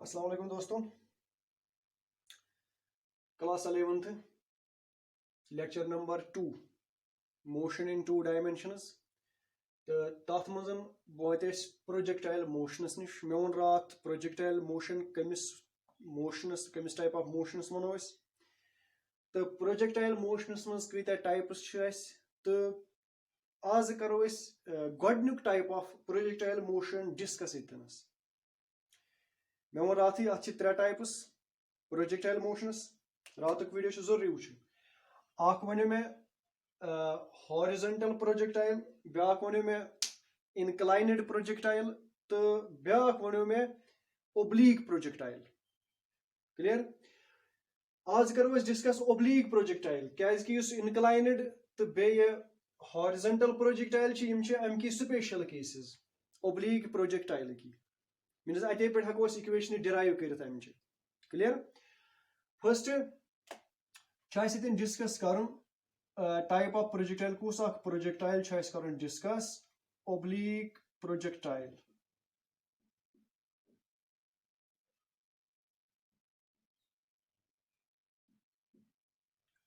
अस्सलाम वालेकुम दोस्तों, class 11th lecture number 2 motion in 2 dimensions तो तथ मज वात प्रोजेक्टाइल मोशनस निश मे वोन रात प्रोजेक्टाइल मोशन कमिस टाइप ऑफ मोशनस वनो तो प्रोजेक्टाइल मोशनस मज कत टाइप्स तो आज करो गोडनुक type of projectile motion discuss इतनस मे वोन रात अत 3 टाइप्स प्रोजेक्टाइल मोशनस रात वीडियो जरूरी वो वन मे हॉरिजॉन्टल प्रोजेक्टाइल ब्या वन मे इनक्लाइनेड प्रोजेक्टाइल तो ब्या वन मे ओब्लीक प्रोजेक्टाइल क्लियर। आज करो डिस्कस ओब्लीक प्रोजेक्टाइल क्या इनक्लाइनेड तो बे हॉरिजॉन्टल प्रोजेक्टाइल अमकी स्पेशल केसेस ओब्लीक प्रोजेक्टाइल की मीनस अते पे हको इक्वेशन डिराइव कर क्लियर। फर्स्ट डिस्कस कर टाइप ऑफ प्रोजेक्टाइल कुस प्रोजेक्टाइल कर discuss oblique projectile.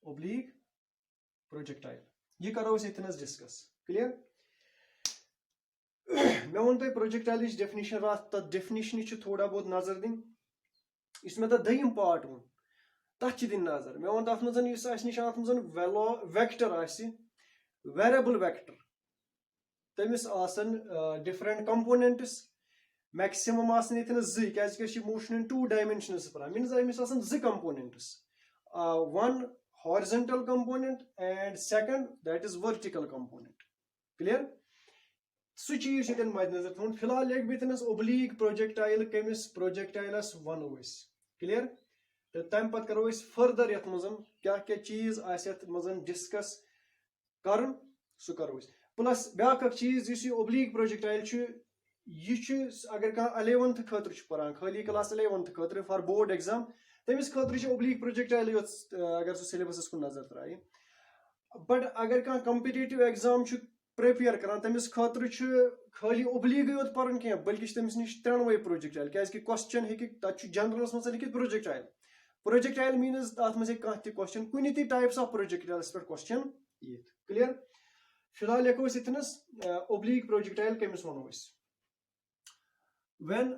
Oblique projectile ये करो इतनस डिस्कस क्लियर। मे वो तुम प्रोजेक्टाइल डेफिनेशन रात तथ डेफिनेशन थोड़ा बहुत नजर दिन इस मे दयिम पार्ट वो तथ दिन नजर मे वो तथ मज निश वेक्टर वेरिएबल वेक्टर तमिस डिफरेंट कंपोनेंट्स मैक्सिमम जो मोशन इन 2 डायमेंशंस मीनस अमिस components one horizontal component and second that is vertical component clear. सु चीज मद्देनजर थोन फिलहाल लेख बितनस ओब्लीक प्रोजेक्टाइल कमिस प्रोजेक्टाइलस वनो क्लियर। तो तम पत करो फर्दर यथ मज क्या क्या चीज मज डिस्कस कर सु करो प्लस ब्या चीज ओब्लीक प्रोजेक्टाइल अगर कह 11th खतर पान खाली क्लास 11th खतर फॉर बोर्ड एग्जाम तमिस खतर ओब्लीक प्रोजेक्टाइल अगर सु सिलेबस कुन नजर त्राय बट अगर कह कॉम्पिटिटिव एग्जाम प्रिपेयर कर तमिस खतर खाली ओब्लीक योत पान कह बल्कि तमिस निश 3 प्रोजेक्टाइल क्या क्वेश्चन तक जनरलस मज लिखित प्रोजेक्टाइल। प्रोजेक्टाइल मीनस तथ मज क्वेश्चन कुन टाइप्स ऑफ प्रोजेक्टाइल्स पे क्वेश्चन क्लियर। फिलहाल लिखो इतनस ओब्लीक प्रोजेक्टाइल कमिस वनो when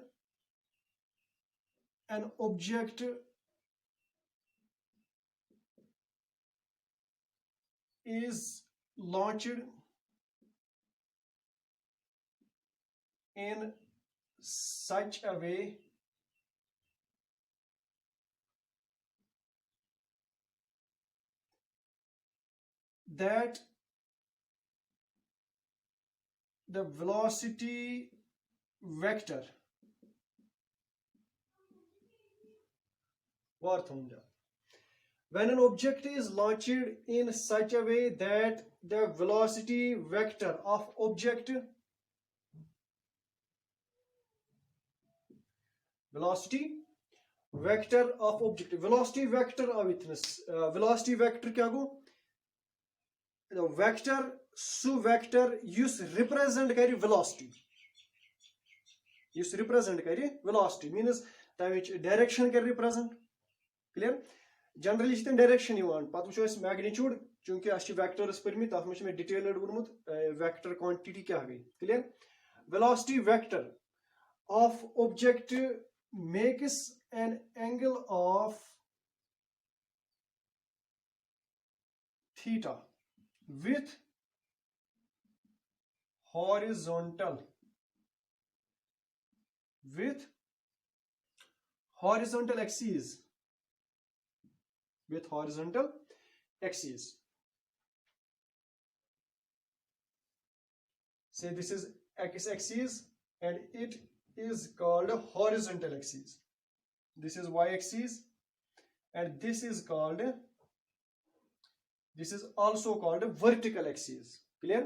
an object is launched in such a way that the velocity vector when an object is launched in such a way that the velocity vector of object velocity vector of witness velocity vector क्या गो vector सु vector use represent कर velocity velocity मीनस तमिच direction कर represent clear. Generally तम direction पे वो magnitude चूंकि vectors पर्मित तथ मे detailed वोनमुत vector quantity क्या गई clear. Velocity vector of object makes an angle of theta with horizontal axis say this is x axis and it is called horizontal axis, this is y axis and this is also called vertical axis clear।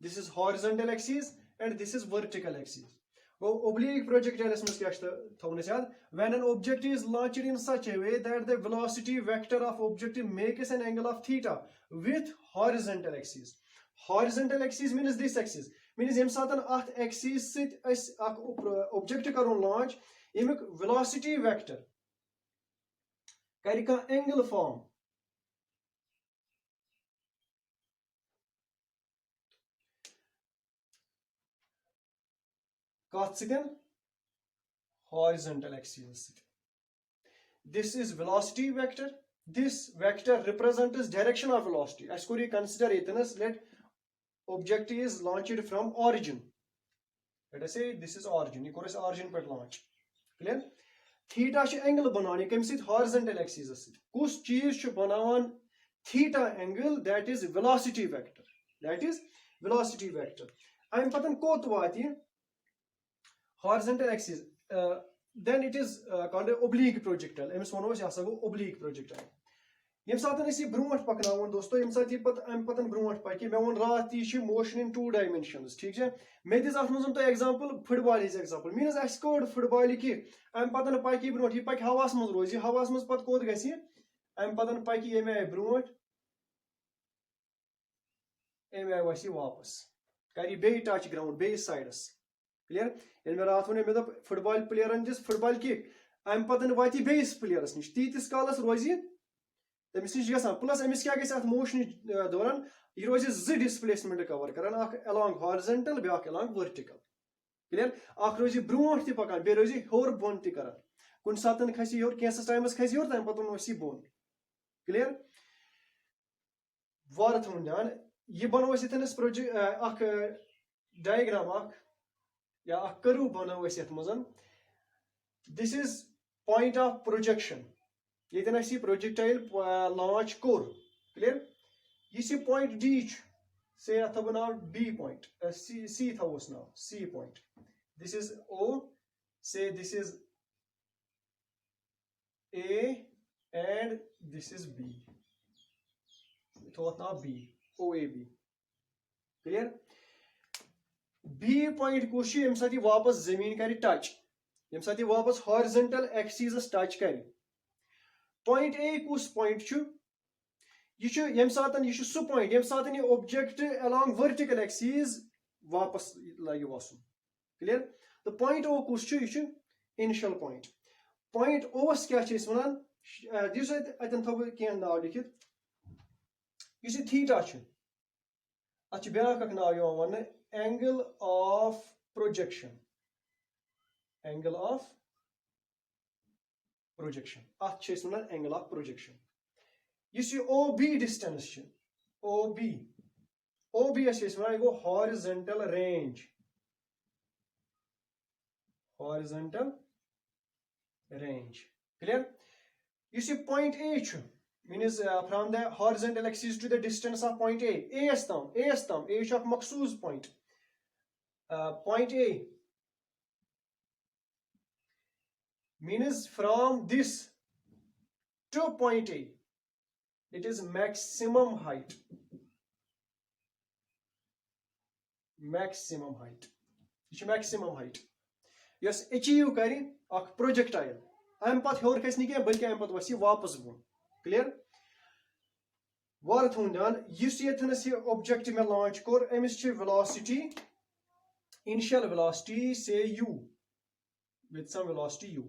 this is horizontal axis and this is vertical axis। oblique projectile when an object is launched in such a way that the velocity vector of object makes an angle of theta with horizontal axis means this axis means यम सातन अथ axis सित अस अख object करूँ launch यमुक velocity vector कर कह angle form कथ सितन horizontal axis sit. This is velocity vector. This vector represents direction of velocity. As could you consider it as let object is launched from origin. Let us say this is origin. You course origin per launch. Clear? Theta is angle banani come sit horizontal axis sit. कुछ चीज छु बनावन theta angle that is velocity vector. That is velocity vector. I'm पतन कोत वाती horizontal axis. Then it is called an oblique projectile. AIIMS वनो यह गो oblique projectile. यम सातन इसी brought पकनावन दोस्तों यम सात अम पतन ब्रोट पकि मे वोन रात यह मोशन इन 2 dimensions ठीक है मे दिस अथ मज तो example football is example मीनस us code football कि अम पतन पकि ब्रोट यह पक हवास मज रोज हवास मज पत कोत गसी अम पतन पकि एम आय ब्रोट एम आय वसी वापस करी बे टच ग्राउंड बे साइडस क्लियर ये मे रात वन मे दप फुटबॉल प्लेयरन दिस फुटबॉल किक अम पतन वाति बेस प्लेयरस निश तीतिस कालस रोज तमिस निश गसान प्लस अमिस क्या गस मोशन दौरान यह रोज जो डिस्प्लेसमेंट कवर करान अख along horizontal back along vertical clear अख रोज ब्रोट ति पकान बे रोज होर बोन ति करान कुन सातन खसी होर कैंसस टाइमस खसी होर तम पतन वसी बोन क्लियर वार थुन जान ये बनो इतनस प्रोजेक्ट अख डायग्राम अख या कर्व बनो यथ मजन this is point of projection ये प्रोजेक्टाइल लॉन्च कोर क्लियर यह पॉइंट डी से अथ नाव बी पॉइंट सी थोस नाव C point this is O से this is A and this is B थोत नाव B O A B clear B point कुछ यम साथ वापस जमीन कर टच यम साथ वापस हॉरिजॉन्टल एक्सिस टच कर पॉइंट ए कुछ पॉइंट यह यम साथ यह सह पॉइंट यम साथ यह ऑब्जेक्ट अलोंग वर्टिकल एक्सिस वापस लगे वसन क्लियर तो पॉइंट ओ कुछ यह इनिशियल पॉइंट ओस क्या वन दिस अतन थो कह नाव लिखित यह थीटा अत back now one angle of projection angle of projection at angle of projection you see OB distance OB is go horizontal range clear you see point A means from the horizontal axis to the distance of point A is tam A is maksuz point point A means from this to point A it is maximum height yes achieve kari ak projectile am pat hor khasni ke balki am pat wasi wapas bon clear war thun dan yus yethanas ye object me launch kor emis chi velocity initial velocity say u with some velocity u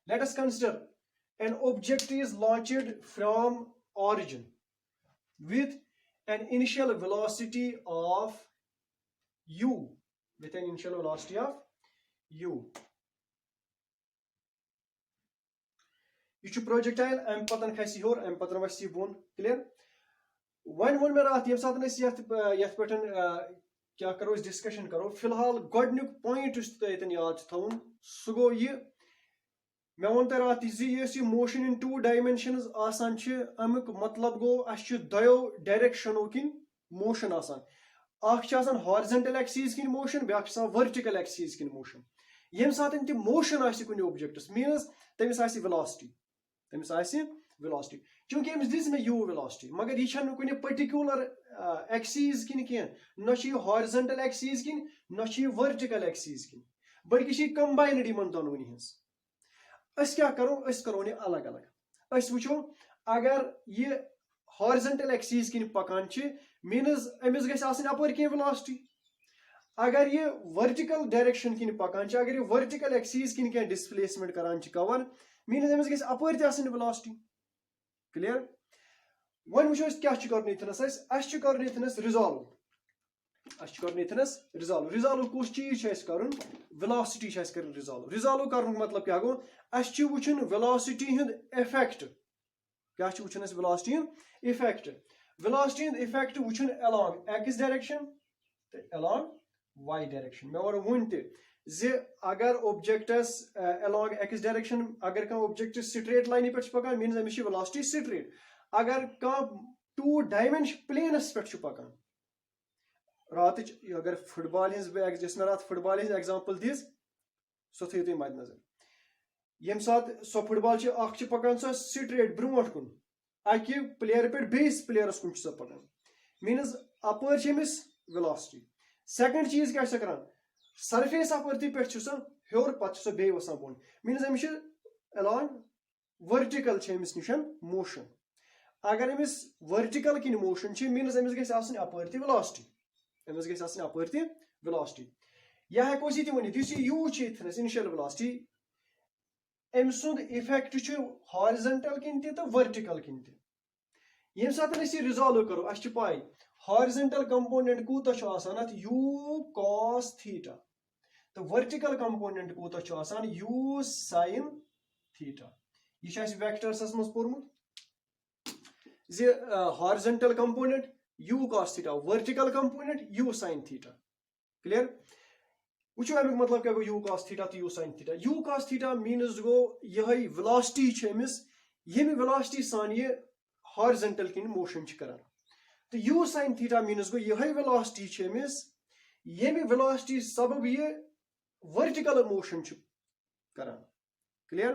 let us consider an object is launched from origin with an initial velocity of u with an initial velocity of u यह projectile am patan khasi hor am patan wasi bon clear one वोन मे रात यम सात यथ पे क्या करो discussion करो फिलहाल गोडनुक पॉइंट तन याद थवन सह गो यह मे वो तो रात यह मोशन इन 2 dimensions आसान अमुक मतलब गो अस दो डायरेक्शनों किन मोशन आसान हॉरिजॉन्टल एक्सिस किन मोशन ब्याक वर्टिकल एक्सिस किन मोशन यम सात ति मोशन कुन ऑब्जेक्टस मीन्स तमिस वेलोसिटी क्योंकि Amish this may you velocity मगर यह कुन पर्टिकुलर एक्सिस किन कह न हॉरिजॉन्टल एक्सिस किन न वर्टिकल एक्सिस किन बल्कि कंबाइंड इन दोनों अस क्या करो यह अलग अलग अस वो अगर यह हॉरिजॉन्टल एक्सिस किन पकान मीन्स अमिस गप वेलोसिटी अगर ये वर्टिकल डायरेक्शन किन पकान छ, अगर ये वर्टिकल एक्सीस किन क्या डिस्प्लेसमेंट करान छ कवर, मीन्स अमिस गैस अपर ते आसन वेलोसिटी। क्लियर? वन वुचो अस क्या छ करन इथनस अस छ करन इथनस रिजॉल्व, अस छ करन इथनस रिजॉल्व। रिजॉल्व कुछ चीज छ अस करन, वेलोसिटी छ अस करन रिजॉल्व। रिजॉल्व करन मतलब क्या गो, अस छ वुचन वेलोसिटी हिंद इफेक्ट, क्या छ वुचन अस वेलोसिटी हिंद इफेक्ट। वेलोसिटी हिंद इफेक्ट वुचन अलोंग एक्स डायरेक्शन ते अलोंग y डायरेक्शन। मैं वन वन ते जे अगर ऑब्जेक्टस अलोंग एक्स डायरेक्शन, अगर का ऑब्जेक्ट स्ट्रेट लाइन पे पकान मीन्स अमिस वेलोसिटी स्ट्रेट। अगर का टू डायमेंशन प्लेनस पे पकान, रात अगर फुटबॉल जिस में रात फुटबॉल एग्जांपल दिस सो थो तुम मद्देनजर। यम सात सो फुटबॉल पकान सो स्ट्रेट ब्रोट कुन अकि प्लेयर पे बेस प्लेयरस कुन सो पकान, मीन्स अपर अमिस वेलोसिटी। सेकंड चीज क्या करान, सरफेस अपर पे हर पे बे वसान बोन, मीन्स अमिस अलोंग वर्टिकल अमिस निशन मोशन। अगर अमिस वर्टिकल किन मोशन मीन्स अमिस गैस आसन अपर वेलोसिटी, अमिस गैस आसन अपर वेलोसिटी। या हेको ये वनित युस यू इनिशियल वेलोसिटी अम सुंद इफेक्ट हॉरिजॉन्टल किन तो वर्टिकल किन ते। यम सात रिजॉल्व करो अस पाई हॉरिजॉन्टल कंपोनेंट कूत यू कॉस थीटा, तो वर्टिकल कंपोनेंट कूत यू साइन थीटा। यह वेक्टर्स मज पोर्मुत जे horizontal component U cos theta, vertical component U sine theta. Clear? वुचो अमिक मतलब क्या गो यू कॉस थीटा तो U sine theta. U cos theta means गो यही वेलोसिटी अमिस, यम वेलोसिटी सान ये हॉरिजॉन्टल किन मोशन करान। तो यू साइन थीटा मीन्स गो यही वेलोसिटी अमिस, यम वेलोसिटी सबब ये वर्टिकल मोशन करान। क्लियर?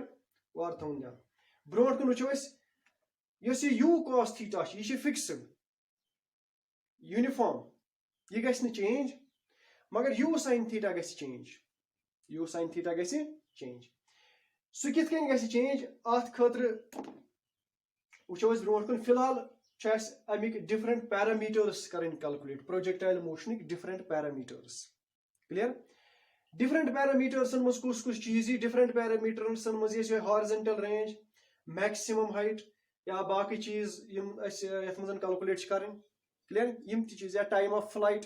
वार थोन ध्यान। ब्रोट कुन वुचो यस यू कॉस थीटा यह फिक्स्ड यूनिफॉर्म, यह गस न चेंज, मगर यू साइन थीटा गस चेंज, यू साइन थीटा गस चेंज। सो कित कन गस चेंज अत खतर वुचो ब्रोट कुन। फिलहाल अमिक डिफरेंट पैरामीटर्स करन calculate, projectile motion different parameters. Clear? Different parameters मज कुछ कुछ चीज, डिफरेंट पैरामीटर्स मज हॉरिजॉन्टल रेंज, मैक्सिमम हाइट या बाकी चीज यम कैलकुलेट करन। क्लियर? यम चीज या टाइम ऑफ फ्लाइट,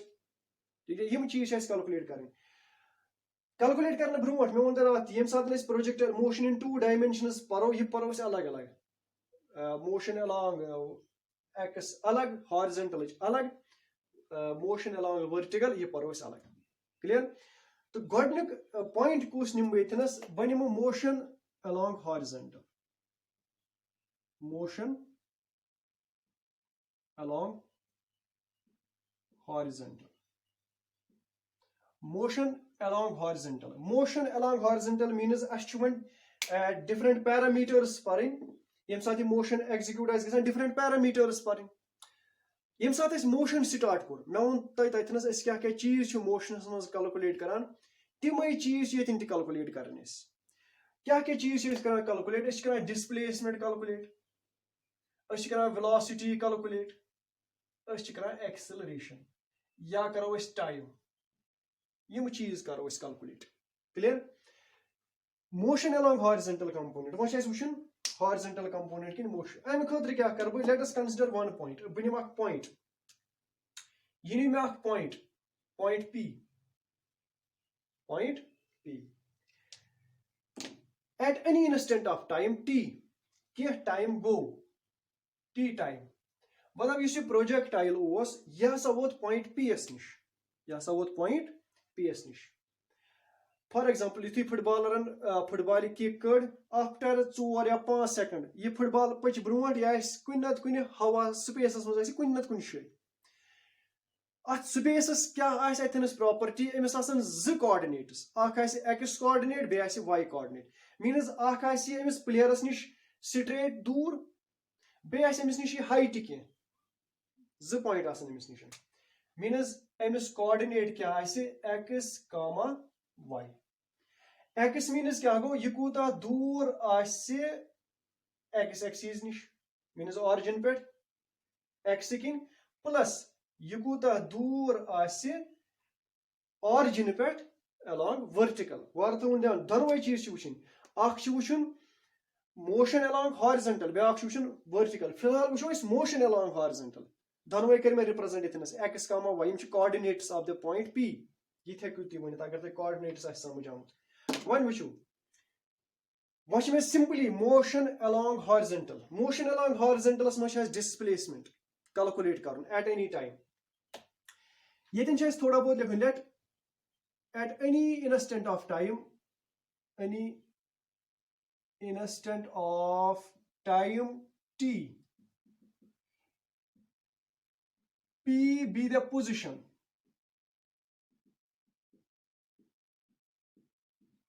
ठीक है, यम चीज कैलकुलेट करन। कैलकुलेट करने ब्रोट मे वो रात यम सात projectile motion in to dimensions परो, यह परो अलग अलग, मोशन अलोंग एक्स अलग, हॉरिजॉन्टल अलग, मोशन अलोंग वर्टिकल यह परो अलग। क्लियर? तो गोडनिक पॉइंट कुस निम इतनस बह निमो motion along horizontal, motion along horizontal, motion along horizontal. Motion along horizontal means us different parameters पढ़न, यम साथ मोशन एग्जीक्यूट गसान डिफरेंट पैरामीटर्स पढ़न। यम साथ मोशन स्टार्ट कोर मे वो तथनस क्या क्या चीज मोशन मज कैलकुलेट करान, तिमय चीज ये कैलकुलेट करन। क्या क्या चीज calculate, displacement calculate, velocity calculate, acceleration, या करो टाइम, यम चीज करो calculate. Clear? Motion along horizontal component वो वुचन हॉरिजॉन्टल कंपोनेंट किन मोशन। अम खतर क्या कर let us consider one point, बह निम पॉइंट, यह नी मे point, point P, point P at any instant of time T, क्या टाइम गो टी टाइम, मतलब इस प्रोजेक्टाइल यह हसा वोत पॉइंट पी एस निश, यह हसा वोत पॉइंट पी एस निश। फॉर एग्जांपल यु फुटबॉलरन फुटबॉल किक कड़ आफ्टर 4 या 5 सेकंड, यह फुटबॉल पच ब्रोट यह कुन नत कुन हवा स्पेसस मज कुन नत कुन शाय, अत स्पेसस क्या अतनस प्रॉपर्टी, अमिस आसन ज कोऑर्डिनेट्स, एक्स कोऑर्डिनेट बे Y coordinate, means Amish players निश स्ट्रेट दूर, बे अमिस निश हाइट की ज पॉइंट अमिस निश, मीन्स अमिस कोऑर्डिनेट क्या x comma y. X means क्या गो यह कूता दूर एक्स एक्सीज निश, मीन्स ऑरिजिन पे एक्स किन, प्लस यह कूता दूर origin पे along vertical वार्तों ध्यान दोनों चीज वुचन अख वुचन motion along horizontal ब्याक वुचन vertical फिलहाल वुचो इस motion along horizontal दोनों कर मैं represent इतनस x comma y इम coordinates of the point p ये थे कुछ वन अगर ते coordinates आस समझ आउट वन वुचो वह में simply motion along horizontal much displacement calculate करन at any time ये थोड़ा बहुत लिखन let at any instant of time t p be the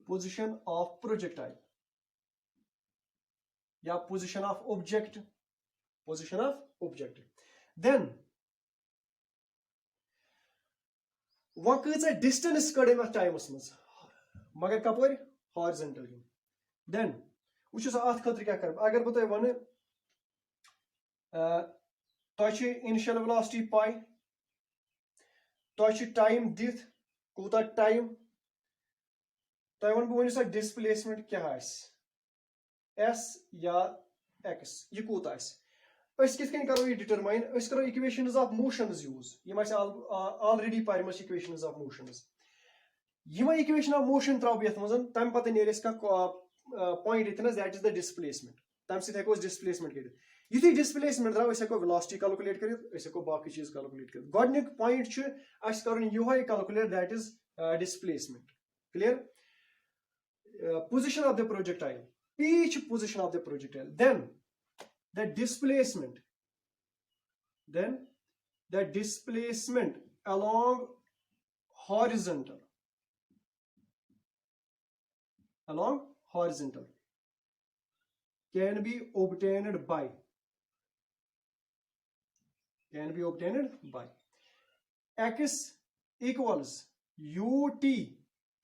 position of projectile या position of object then वह कच डिस्टेंस कड़े मे टाइमस मज मगर कपर हॉरिजॉन्टल देन वो अत खतर क्या कर अगर बह वन तुम इनिशियल वेलोसिटी पाई तुम टाइम दिथ कूता टाइम तुम वन बह वन डिस्प्लेसमेंट क्या एस या एक्स यह कूत कित करो यह डिटरमाइन करो इक्वेशंस ऑफ मोशंस यूज यम ऑलरेडी पार्मस इक्वेशंस ऑफ मोशंस यम इक्वेशन ऑफ मोशन त्रो ये मज तम पत नेर पॉइंट इतनस दैट इज द डिस्प्लेसमेंट तम सो डिस्प्लेसमेंट कर युथी डिस्प्लेसमेंट द्राव हेको वेलोसिटी कैलकुलेट कर बाकी चीज कैलकुलेट कर गोडनिक पॉइंट कर ये calculate that is displacement clear position of the projectile p position of the projectile then the displacement along horizontal can be obtained by x equals ut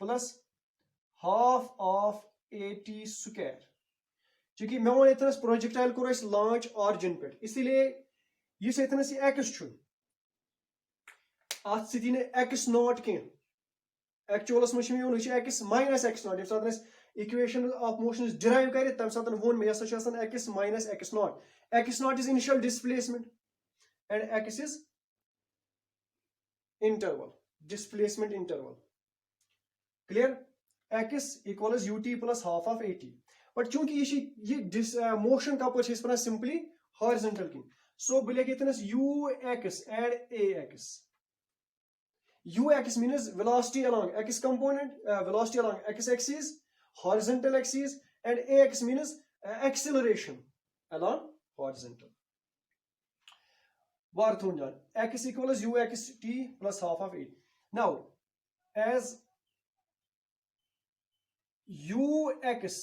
plus half of at square चूंकि मे वो इतनस projectile core launch origin पे इसलिए इस इतनस x अत सी x not कह एक्चुअलस मज x minus X not ये सात इक्वेशन ऑफ मोशन डिराइव कर तम सात वो मे X minus X naught is initial displacement and X is interval displacement interval clear X equals UT plus half of AT but चूंकि ये मोशन कपर पे सिंपली हॉरिजॉन्टल की सो बह लिख इतनस u x and a x u x means velocity along x component velocity along x axis horizontal axis and a x means acceleration along horizontal वार्थोन जान x equals u x t plus half of a now as u x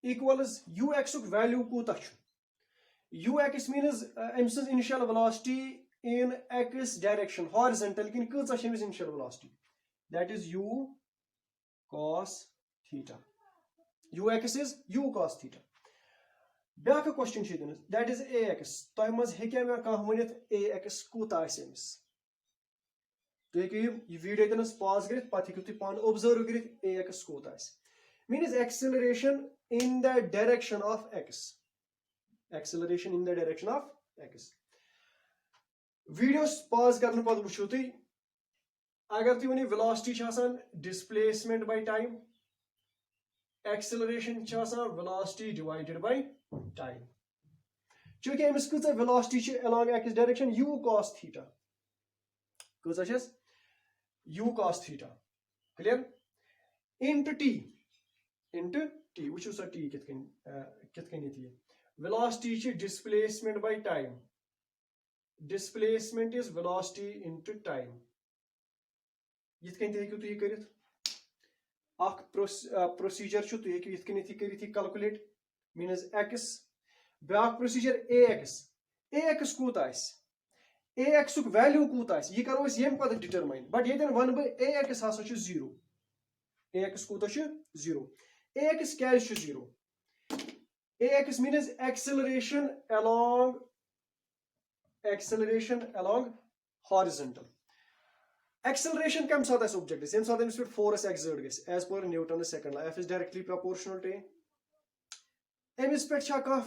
equals ux value कूता ux means अम्स initial velocity in x direction horizontal kin कूता initial velocity that is u cos theta ux is u cos theta back question that is ax तह मज हेक्या मे कह Vanit ax कूता अम्स तुम हेकु यह video इतनस pause कर पत हेकु तुम पान ऑब्जर्व कर ax कूता means acceleration in the direction of x videos pause करने पद वुचो तुम अगर तुम वो velocity displacement by time acceleration velocity divided by time चूंकि अमिस कूच velocity along x direction u cos theta Cooch u cos theta clear into t which is a t kitken velocity displacement by time displacement is velocity into time yitken hekiu tu karit ak procedure chu tu hekiu yitken karit calculate means x back procedure ax koot ax uk value koot ye karo is yem pad determine but yeten one by ax hasa chu 0 ax koot 0 ax क्या 0 ax means acceleration along horizontal Acceleration कम साथ है object is, साथ है force exert Gus as per Newton's second law, F is directly proportional to A. Amiss पे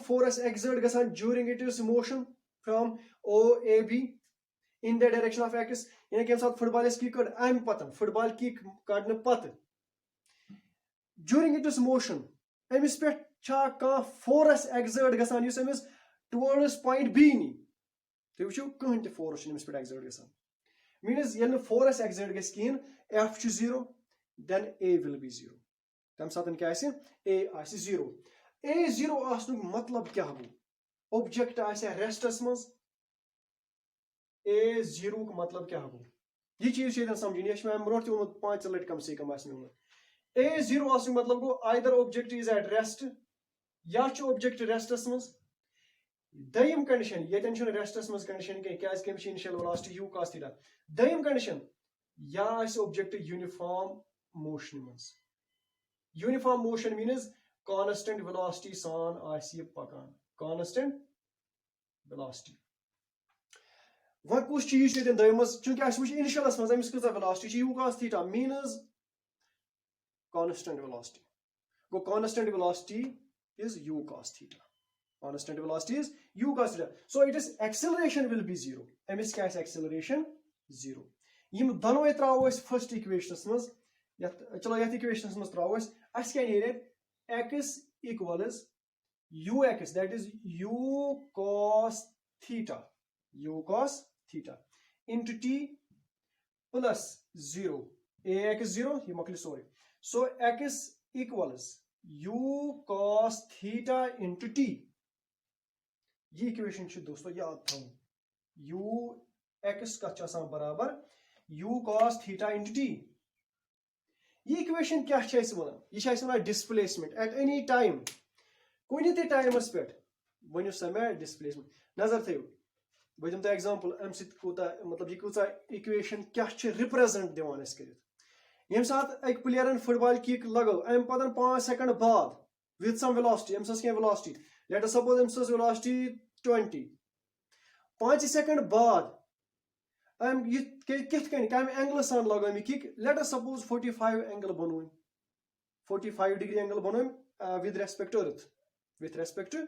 force exert गसान during its motion from OAB in the direction of X. यानी कि साथ football is kick am पतन football kick काटने पत during its motion एमिस पे force exert गसान युस एमिस towards point B नी तो वुचो कहीं ते force एमिस पे exert गसान means यदि force exert गस किन F छु 0 then A will be 0 तम साथन क्या आसे A आसे 0 A 0 आसनुक मतलब क्या हो ऑब्जेक्ट आसे रेस्टस मज A 0 का मतलब क्या हो ये चीज ये समझिए ये मैं ब्रोट तो 5 लट कम से कम आस में A 0 आसनुक मतलब को either object is at rest या छु ऑब्जेक्ट रेस्टस मज दयम कंडीशन ये टेंशन रेस्टस मज कंडीशन के क्या इसके initial velocity u cos theta दयम कंडीशन या इस ऑब्जेक्ट यूनिफॉर्म मोशन मज uniform motion means constant velocity san आसी पकान constant velocity वन कुछ चीज ये दयमस चूंकि आस वुच इनिशियलस मज Amish कजा velocity u cos theta means constant velocity go constant velocity is u cos theta constant velocity is u cos theta so it is acceleration will be 0 Amish क्या acceleration 0 यम दोनों त्रावो अस first equations मज चलो यथ इक्वेशनस मज त्रावो अस क्या नेरे x equals ux that is u cos theta into t plus 0 ax 0 ये मकली सोरे so x equals u cos theta into t ये इक्वेशन छ दोस्तों याद थाओ u x का छ बराबर u cos theta into t ये इक्वेशन क्या छ इस वना ये छ इस वना डिस्प्लेसमेंट एट एनी टाइम कोई ते टाइमस पे वनु समय डिस्प्लेसमेंट नजर थयो बदम तो एग्जांपल एम सित कोता मतलब ये कोता इक्वेशन क्या छ रिप्रेजेंट दिवान अस करित यम साथ एक प्लेयरन फुटबॉल किक लगो एम पदन 5 सेकंड बाद विद सम वेलोसिटी एम सस के वेलोसिटी लेट अस सपोज एम सस वेलोसिटी 20 5 सेकंड बाद I'm कित कन काम एंगल सान लगामी kick let us suppose 45 angle बनोन 45 डिग्री एंगल बनोन with respect to earth with respect to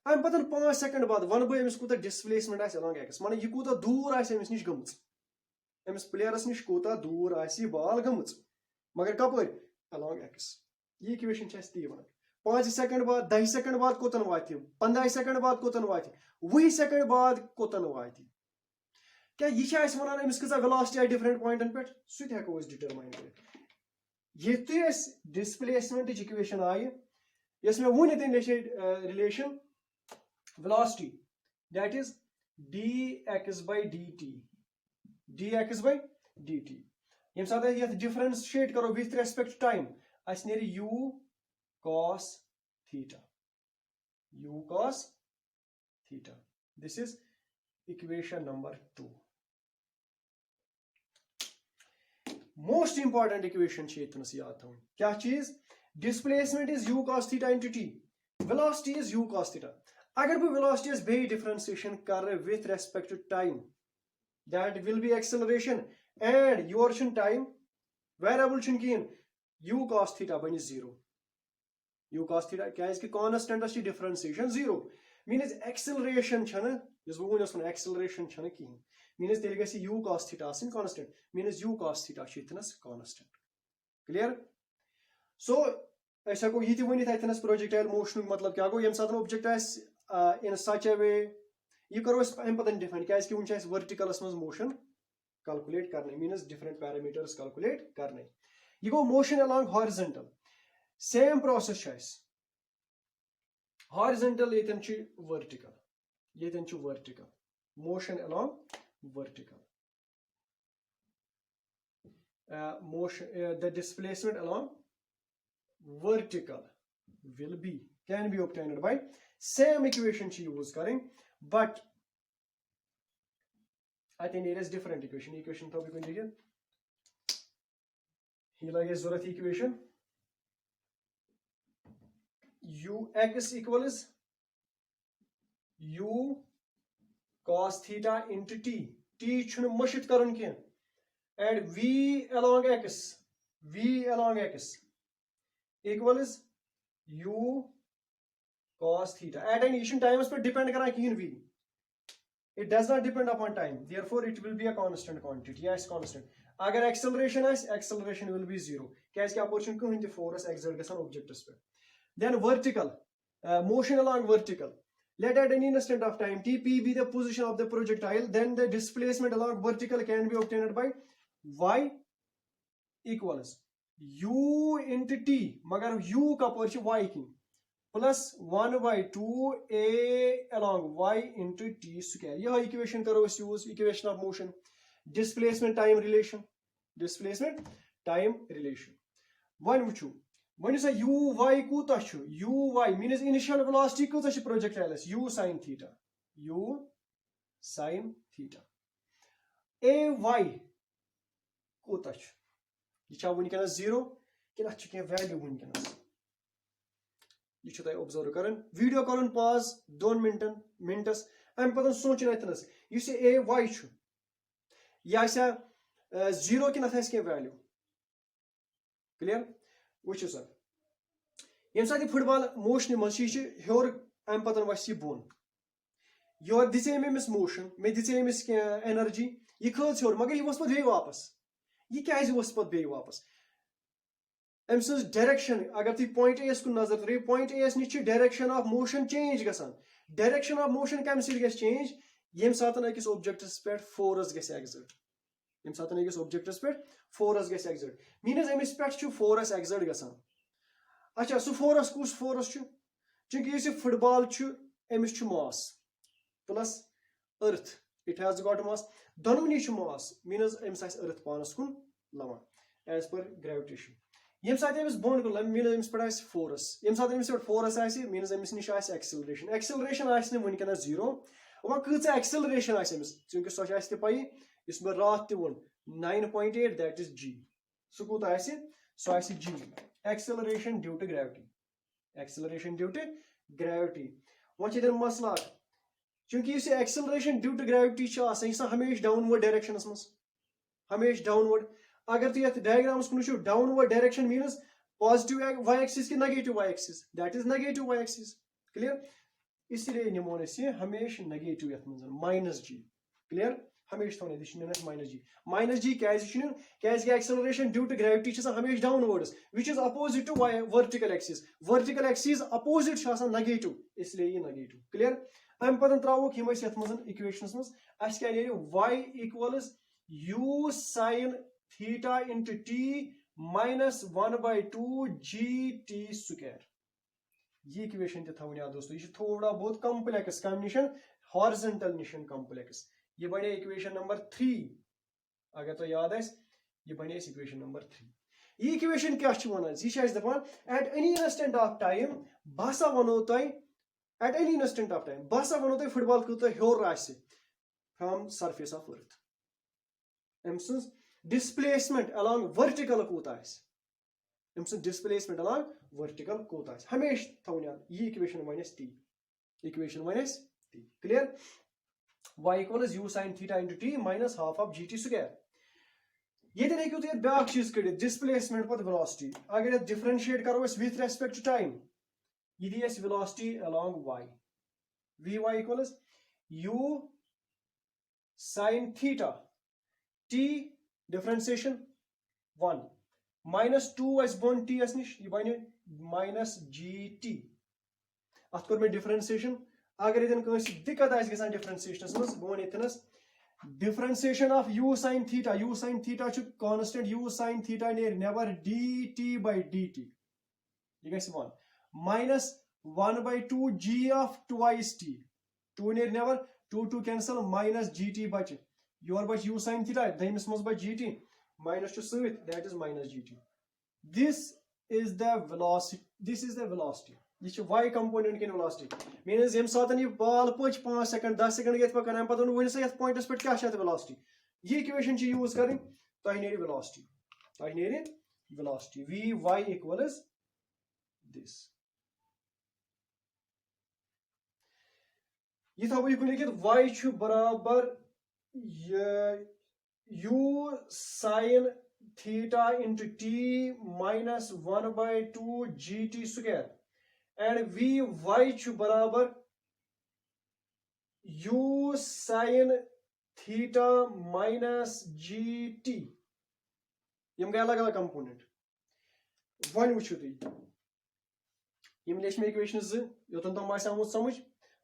I'm पतन 5 सेकंड बाद वन बय एमिस कोता डिस्प्लेसमेंट आसे अलोंग एक्स माने ये कोता दूर आसे एमिस निश गमच एमिस प्लेयरस निश कोता दूर आसे बॉल गमच मगर कपर अलोंग एक्स ये इक्वेशन छ ती वन 5 सेकंड बाद 10 सेकंड बाद कोतन वाति 15 सेकंड बाद कोतन वाति 20 सेकंड बाद कोतन वाति क्या ये वन अमिस कजा वेलोसिटी डिफरेंट पॉइंटन पे सह हेको डिटरमाइन कर ये डिस्प्लेसमेंट इक्वेशन आई यस मे वन relation velocity that is dx by dt यम साथ ये डिफरेंशिएट करो विथ रेस्पेक्ट टाइम अस नेरी u cos theta this is equation number 2 most important equation क्षेत्रस याद थो क्या चीज displacement is u cos theta into t velocity is u cos theta अगर बह वेलोसिटी बे डिफरेंशिएशन कर with respect to time that will be acceleration and your time variable कहीं u cos theta बन 0 u cos theta क्या कि constant differentiation 0 means acceleration छन जस बह वन एक्सेलरेशन छन कहीं मींस तेल गसी u cos theta आसिन constant means u cos theta छितनस कांस्टेंट क्लियर सो ऐसा को ये वनित अतनस प्रोजेक्टाइल मोशन मतलब क्या गो यम साथ ऑब्जेक्ट आस इन सच अ वे ये करो अस हम पतन डिफाइन क्या कि वन वर्टिकलस मज मोशन कैलकुलेट करने मींस डिफरेंट पैरामीटर्स कैलकुलेट करने ये गो motion along horizontal same process horizontal येतन vertical motion along vertical motion the displacement along vertical will be can be obtained by same equation she use करें but I think it is different equation तो भी कोई देखिए ये लगे जरूरत equation ux equals u cos theta into t t छुन मशित करन के add v along x equals u cos theta. At any issue time पर depend करा कि v. It does not depend upon time. Therefore, it will be a constant quantity. Yes, constant. अगर acceleration is, acceleration will be 0. क्या portion कहीं तो force exert गसान objects पे. Then vertical, motion along vertical. Let at any instant of time Tp be the position of the projectile. Then the displacement along vertical can be obtained by y equals u into t. मगर u का portion y की plus 1 by 2 a along y into t square. यह equation करो इस use equation of motion. Displacement time relation. One वुचू. When you say uy कूता छु, uy means initial velocity कूता छु projectiles u sin theta. Ay कूता छु. ये छा वुनकनस 0 कि अत छु के वैल्यू वुनकनस. ये छु तय ऑब्जर्व करन. वीडियो करन पॉज 2 मिनटस. अम पतन सोचन अतनस. यु से ay छु. या आसा 0 कि नथस के वैल्यू. क्लियर? Which is यम साथ फुटबॉल मोशन मज हेर अम पतन वस बोन योर दिचे अमिस मोशन मे दिचे अमिस एनर्जी यह खज हेर मगर यह वस पे वापस यह क्या वस पे वापस अम सज डायरेक्शन अगर तुम पॉइंट एस कुन नजर तरो पॉइंट एस नश डायरेक्शन ऑफ मोशन चेंज गसान डायरेक्शन ऑफ मोशन कम सत गस चेंज यम साथ अकिस ऑब्जेक्ट्स पे फोर्स गस एक्सर्ट यम साथ अकिस ऑब्जेक्ट्स पे फोर्स गस एक्सर्ट मीनस अमिस पे फोर्स एक्सर्ट गसान अच्छा सो फोर्स कुस फोर्स चूंकि यह फुटबॉल अमिस mass plus earth it has got mass दोनोनी मास मीनस अमिस अर्थ पानस कुन लवान एज पर ग्रेविटेशन यम साथ अमिस बोन कुन मीनस अमिस पे फोर्स यम साथ अमिस पे फोर्स मीनस अमिस निश एक्सेलरेशन वनकनस 0 वह कच एक्सेलरेशन अमिस चूंकि सो पाई इस मे रात त वोन 9.8 दैट इज g सो कूत so g acceleration due to gravity वो मसला चूंकि इस acceleration due to gravity यह हमेशा डाउनवर्ड डायरेक्शन हमेशा डाउनवर्ड अगर तुम ये डायग्राम्स कुन downward direction means positive y axis कि negative y axis that is negative y axis clear इसलिए निमोन हमेशा नेगेटिव ये माइनस g क्लियर हमेशा थोन माइनस जी क्या एक्सेलरेशन ड्यू टू ग्रेविटी हमेशा downwards which is opposite to vertical axis opposite negative इसलिए ये नेगेटिव क्लियर अम पतन त्रोक हम इक्वेशन मज क्या y equals u sin theta into t minus 1/2 gt square ये इक्वेशन थवन याद दोस्तों ये थोड़ा बहुत कॉम्प्लेक्स कम निशन हॉरिजॉन्टल निशन कॉम्प्लेक्स ये बने इक्वेशन नंबर 3 अगर तो याद ये बने इक्वेशन नंबर 3 ये इक्वेशन क्या यह दपान at any instant of time बसा वनो at any instant of time बसा वनो फुटबॉल कूत हेर फ्रॉम सरफेस ऑफ अर्थ अम डिस्प्लेसमेंट अलॉन्ग वर्टिकल कूत अम डिस्प्लेसमेंट अलॉन्ग वर्टिकल कूत हमेशा थवन याद ये इक्वेशन वन टी clear y equals u sin theta into t minus half of gt square. ये हेकू तुम ब्या चीज कड़ डिस्प्लेसमेंट पे वेलोसिटी अगर डिफरेंशिएट करो विथ रेस्पेक्ट टू टाइम ये the velocity along y vy equals u sin theta t differentiation 1 minus 2 bone t निश ये बन minus gt अत कोर मैं डिफरेंशिएशन अगर दिक्कत गसान डिफरेंशिएशन मज बह one differentiation of u sin theta constant u sin theta neighbour dt by dt ये गस 1 minus 1/2 g of twice t 2 neighbour 2 cancel minus gt बच योर बच u sin theta दमिस मज बच gt minus सहित that is minus gt this is the velocity यह y component किन velocity मीनस यम सात यह बॉल पच 5 सेकंड 10 सेकंड ये पकान पे वन सा पॉइंटस पे क्या वेलोसिटी ये इक्वेशन यूज कर वेलोसिटी vy equals this ये थो लिखित y बराबर u sin theta into t minus 1 by 2 gt square and vy छु बराबर u sin theta minus gt यम गए अलग अलग कंपोनेंट वन वुचु तुम यम लेच मे इक्वेशन योतन तम आमुत समझ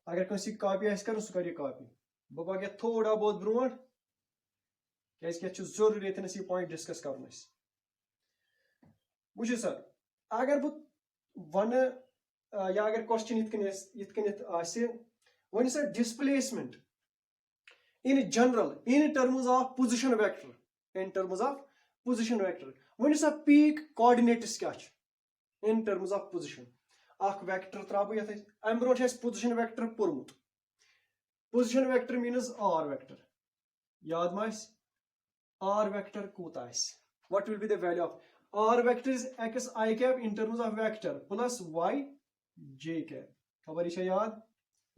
अगर कंसी कॉपी आस कर सह कर कॉपी बह पक थोड़ा बहुत ब्रोट क्या जरूरी ये पॉइंट डिस्कस कर वो सर अगर बह वन या अगर क्वेश्चन वन सर displacement in general in terms of position vector in terms of position vector वन सा पीक कोऑर्डिनेट्स क्या इन टर्म्स ऑफ पोजिशन अख वेक्टर त्राव ये अम ब्रो पोजिशन वेक्टर पोर्मुत position vector means r vector याद मा आर वेक्टर कूत what will be the value of r vector is x i cap in terms of vector plus y j cap खबर यह याद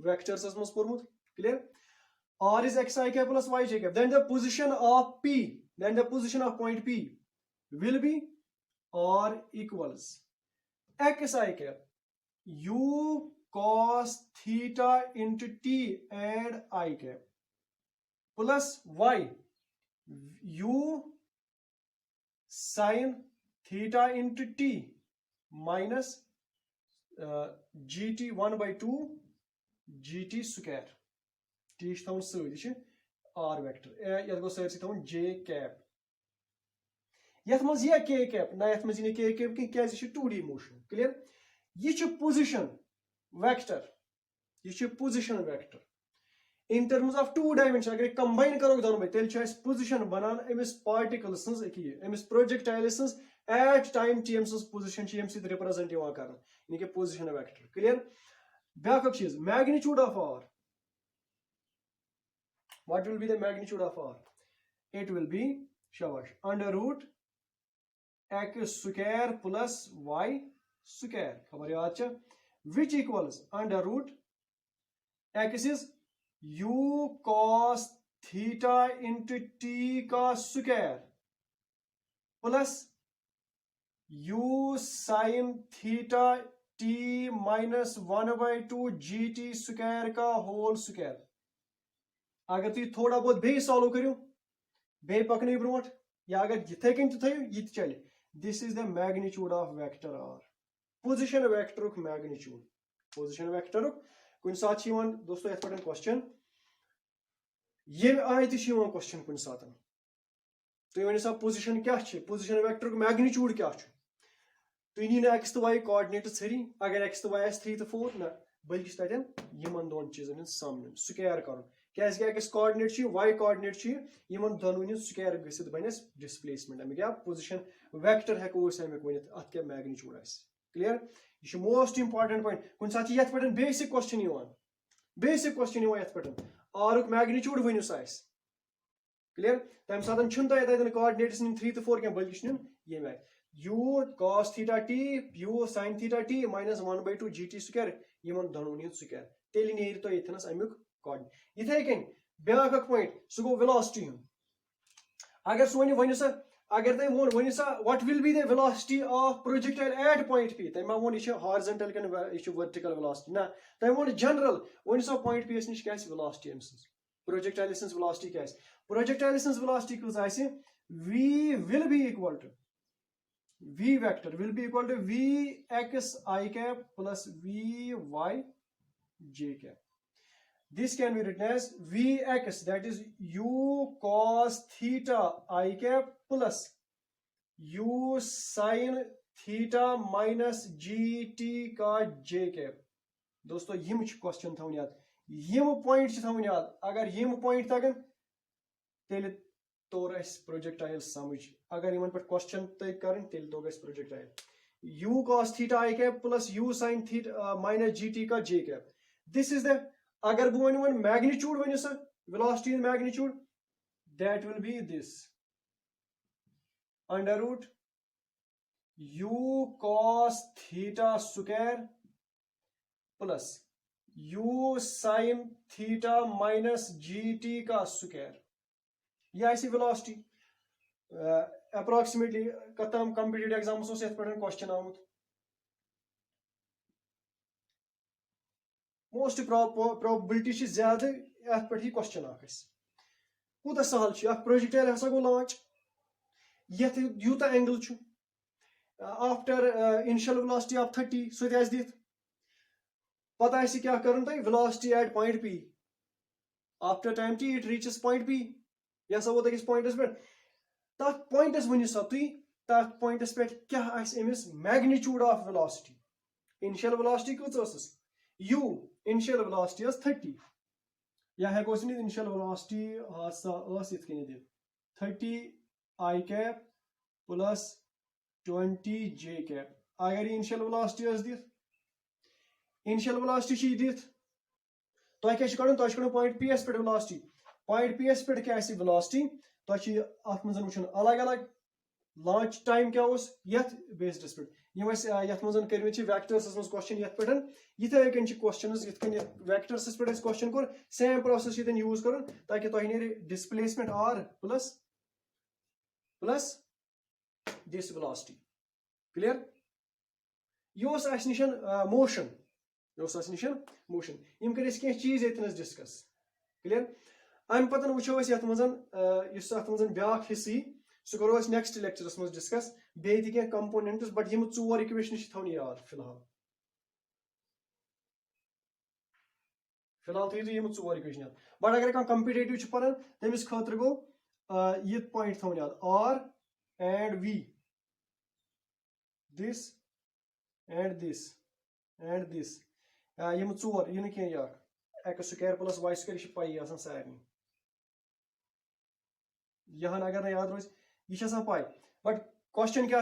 वेक्टर्स मज पोर्मुत clear r is xi cap plus yj cap then the position of p then the position of point p will be r equals xi cap u cos theta into t and I cap plus y u sin theta into t minus gt 1 by 2 gt square t थवन सही are vector ये गो sir थवन जे cap ये मज यह के cap ना ये मज के कैप क्या 2D मोशन क्लियर यह पोजिशन वेक्टर यह position vector in terms of 2 dimension अगर कंबाइन करो दोनों में तेल पोजिशन बनान अमिस पार्टिकल अमिस projectile at time t position represent कर यानी कि पोजिशन वेक्टर क्लियर ब्याक चीज magnitude of r what will be the magnitude of r it will be shabash under root x square plus y square खबर याद छ which equals under root x is u cos theta into t का square plus u sin theta t minus 1 by 2 gt square का whole square अगर तुम थोड़ा बहुत बे solve करो बे पकन ब्रोट या अगर इथे कन थो ये चल this is the magnitude of vector r position vector magnitude position vector कुन सात दोस्तों ये पे क्वेश्चन ये आय क्वेश्चन कुन सात तुम वन सा पोजिशन क्या पोजिशन वेक्टर मैग्नीट्यूड क्या तुम नी एक्स तो वाई कोऑर्डिनेट छरी अगर एक्स तो वाई 3 तो 4 ना बल्कि तन दोन चीजन सामने स्क्वायर कर क्या एक्स कोऑर्डिनेट वाई कोऑर्डिनेट यमन दोनों स्क्वायर गसित बनस डिस्प्लेसमेंट अमिक क्या पोजिशन वेक्टर हेको अमिक वन अत क्या मैग्नीट्यूड क्लियर यह मोस्ट इंपॉर्टेंट पॉइंट कुन सात ये पे बेसिक क्वेश्चन ये पे आर मैग्नीट्यूड वनु क्लियर तम सात तुम कोऑर्डिनेट्स 3 तो 4 क्या बल्कि ये u cos theta t u sin theta t minus 1 by 2 gt square Yemen दोनों स्क्वायर तेल नेर तो इथनस अमुक कोऑर्डिनेट इथे कन ब्याक पॉइंट सह गो वेलोसिटी अगर सह वन सा अगर तुम वन सा what will be the velocity of projectile at point P तुम वन यह हॉरिजॉन्टल कन यह वर्टिकल वेलोसिटी ना तुम वन जनरल वन सा पॉइंट पी नश क्या वेलोसिटी अम प्रोजेक्टाइल वेलोसिटी क्या प्रोजेक्टाइल वेलोसिटी कस v will be equal to v vector will be equal to v x I cap plus v y j cap. This can be written as vx, that is u cos theta I cap plus u sin theta minus gt का j cap. दोस्तों यम question थवन याद यम point थवन याद अगर यम point तगन तेल तोर projectile समझ अगर इन पे क्वेश्चन तय कर तो projectile u cos theta I cap plus u sin theta minus gt का j cap. This is the अगर बह वन मैग्नीट्यूड वन सा velocity magnitude that will be this under root u cos theta square plus u sin theta minus gt का square यह आसी velocity approximately कतम competitive exams ओस यथ पे क्वेश्चन आमुत मोस्ट probability छ ज्यादा यथ पे क्वेश्चन कूत सहल प्रोजेक्टाइल हसा गो लॉन्च यथ यूता एंगल छु आफ्टर इनिशियल वेलोसिटी ऑफ 30 सो आस दित पता आसि क्या करन तय velocity at point P after time t it reaches point P यह सब वोत अकिस पॉइंटस पे तथ पॉइंटस वनियो सा तुई तथ पॉइंटस पे क्या आसि एमिस magnitude of velocity initial velocity कस u इनिशियल वेलोसिटी 30 या हेको इनिशियल वेलोसिटी हसा इथ कनि दित 30 I cap plus 20 J cap अगर इनिशियल वेलोसिटी दित इनिशियल वेलोसिटी दित तो क्या कड़न तो कड़न पॉइंट P पे वेलोसिटी पॉइंट P पे क्या वेलोसिटी तो अत मज वुचन अलग अलग लॉन्च टाइम क्या यथ बेसिस पे यथ मज कर वेक्टर्स मज क्वेश्चन यथ पे इथे कन क्वेश्चन ये वेक्टर्स पे क्वेश्चन कोर सेम प्रोसेस यूज कर ताकि तुम नी displacement R plus plus this velocity clear यह निशन मोशन यह निशन मोशन यम कर चीज ये डिस्कस क्लियर अम पतन वो ये मज ब्या हिस्से सह करो नेक्स्ट लेक्चरस मज डिस्कस बे कंपोनेंट्स बट यम 4 इक्वेशन थवन याद फिलहाल थो यम 4 इक्वेशन याद बट अगर कह कंपिटेटिव पान तमिस खतर गो ये पॉइंट थवन याद R and V this and this and this यम 4 यह कह यार x square plus y square यह पाई सारे यहन अगर ना याद रोज यह पाई बट क्वेश्चन क्या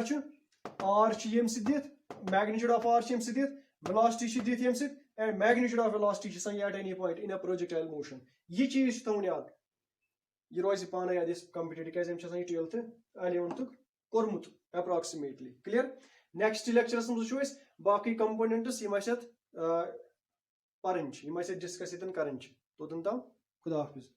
R यम दित मैग्नीट्यूड ऑफ R यम दित वेलोसिटी दित यम and magnitude of velocity at any point in a projectile motion यह चीज थवन याद यह रोज पान याद कंपिटेटिव क्या 12th 11th कोर्मुत अप्रोक्सीमेटली क्लियर नेक्स्ट लेक्चरस मज बाकी कंपोनेंट्स पर्न डिस्कस कर तोतन तम खुदा हाफिज